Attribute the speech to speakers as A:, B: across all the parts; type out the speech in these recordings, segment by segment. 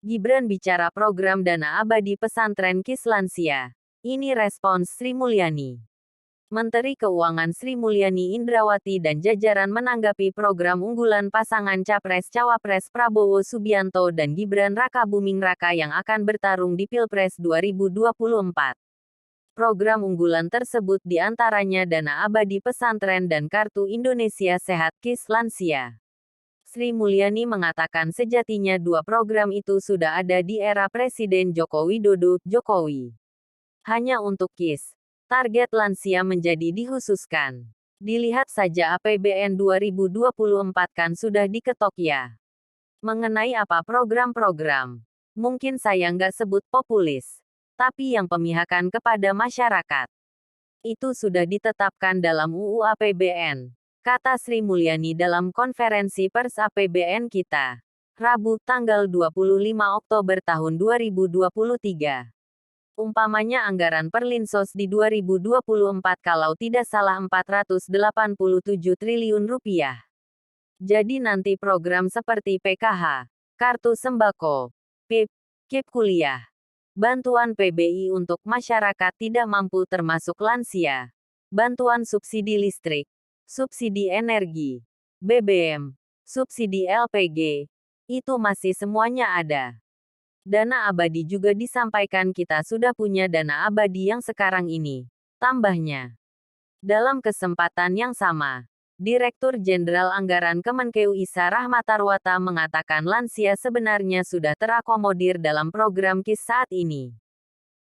A: Gibran bicara program dana abadi pesantren KIS Lansia. Ini respons Sri Mulyani. Menteri Keuangan Sri Mulyani Indrawati dan jajaran menanggapi program unggulan pasangan Capres-Cawapres Prabowo Subianto dan Gibran Rakabuming Raka yang akan bertarung di Pilpres 2024. Program unggulan tersebut diantaranya dana abadi pesantren dan Kartu Indonesia Sehat KIS Lansia. Sri Mulyani mengatakan sejatinya dua program itu sudah ada di era Presiden Joko Widodo, Jokowi. Hanya untuk KIS, target lansia menjadi dikhususkan. Dilihat saja APBN 2024 kan sudah diketok ya. Mengenai apa program-program, mungkin saya nggak sebut populis, tapi yang pemihakan kepada masyarakat. Itu sudah ditetapkan dalam UU APBN. Kata Sri Mulyani dalam konferensi pers APBN kita, Rabu, tanggal 25 Oktober tahun 2023. Umpamanya anggaran Perlinsos di 2024 kalau tidak salah 487 triliun rupiah. Jadi nanti program seperti PKH, Kartu Sembako, PIP, KIP Kuliah, bantuan PBI untuk masyarakat tidak mampu termasuk lansia, bantuan subsidi listrik, subsidi energi, BBM, subsidi LPG, itu masih semuanya ada. Dana abadi juga disampaikan kita sudah punya dana abadi yang sekarang ini, tambahnya. Dalam kesempatan yang sama, Direktur Jenderal Anggaran Kemenkeu Isa Rahmatarwata mengatakan lansia sebenarnya sudah terakomodir dalam program KIS saat ini.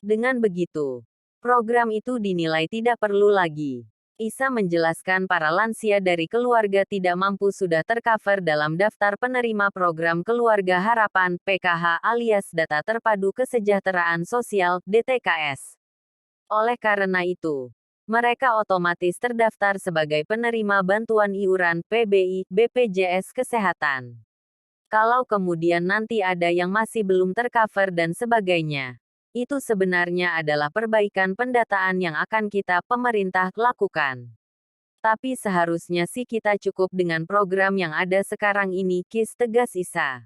A: Dengan begitu, program itu dinilai tidak perlu lagi. Isa menjelaskan para lansia dari keluarga tidak mampu sudah tercover dalam daftar penerima program Keluarga Harapan (PKH) alias Data Terpadu Kesejahteraan Sosial (DTKS). Oleh karena itu, mereka otomatis terdaftar sebagai penerima bantuan iuran PBI, BPJS Kesehatan. Kalau kemudian nanti ada yang masih belum tercover dan sebagainya, itu sebenarnya adalah perbaikan pendataan yang akan kita, pemerintah, lakukan. Tapi seharusnya sih kita cukup dengan program yang ada sekarang ini, KIS, tegas Isa.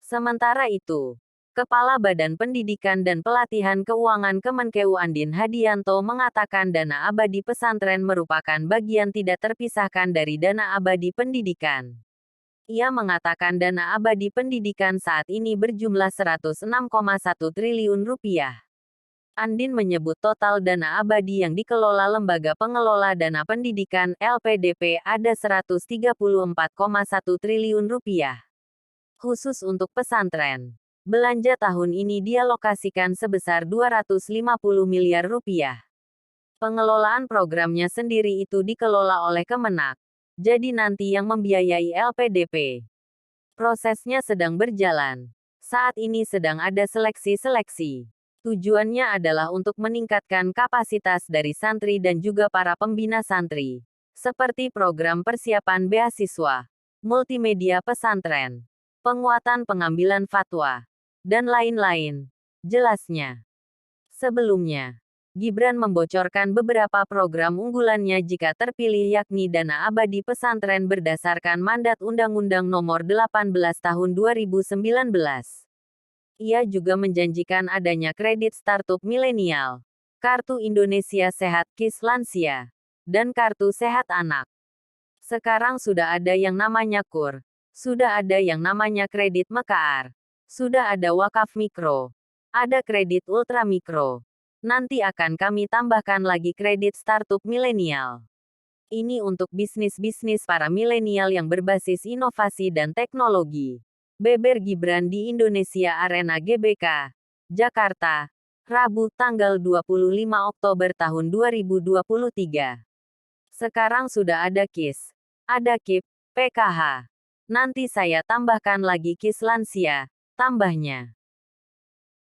A: Sementara itu, Kepala Badan Pendidikan dan Pelatihan Keuangan Kemenkeu Andin Hadianto mengatakan dana abadi pesantren merupakan bagian tidak terpisahkan dari dana abadi pendidikan. Ia mengatakan dana abadi pendidikan saat ini berjumlah 106,1 triliun rupiah. Andin menyebut total dana abadi yang dikelola Lembaga Pengelola Dana Pendidikan (LPDP) ada 134,1 triliun rupiah. Khusus untuk pesantren, belanja tahun ini dialokasikan sebesar 250 miliar rupiah. Pengelolaan programnya sendiri itu dikelola oleh Kemenak. Jadi nanti yang membiayai LPDP. Prosesnya sedang berjalan. Saat ini sedang ada seleksi-seleksi. Tujuannya adalah untuk meningkatkan kapasitas dari santri dan juga para pembina santri. Seperti program persiapan beasiswa, multimedia pesantren, penguatan pengambilan fatwa, dan lain-lain. Jelasnya. Sebelumnya, Gibran membocorkan beberapa program unggulannya jika terpilih yakni dana abadi pesantren berdasarkan mandat Undang-Undang Nomor 18 Tahun 2019. Ia juga menjanjikan adanya kredit startup milenial, Kartu Indonesia Sehat KIS Lansia, dan Kartu Sehat Anak. Sekarang sudah ada yang namanya KUR, sudah ada yang namanya kredit Mekaar, sudah ada wakaf mikro, ada kredit ultramikro. Nanti akan kami tambahkan lagi kredit startup milenial. Ini untuk bisnis-bisnis para milenial yang berbasis inovasi dan teknologi. Beber Gibran di Indonesia Arena GBK, Jakarta, Rabu tanggal 25 Oktober tahun 2023. Sekarang sudah ada KIS, ada KIP, PKH. Nanti saya tambahkan lagi KIS Lansia, tambahnya.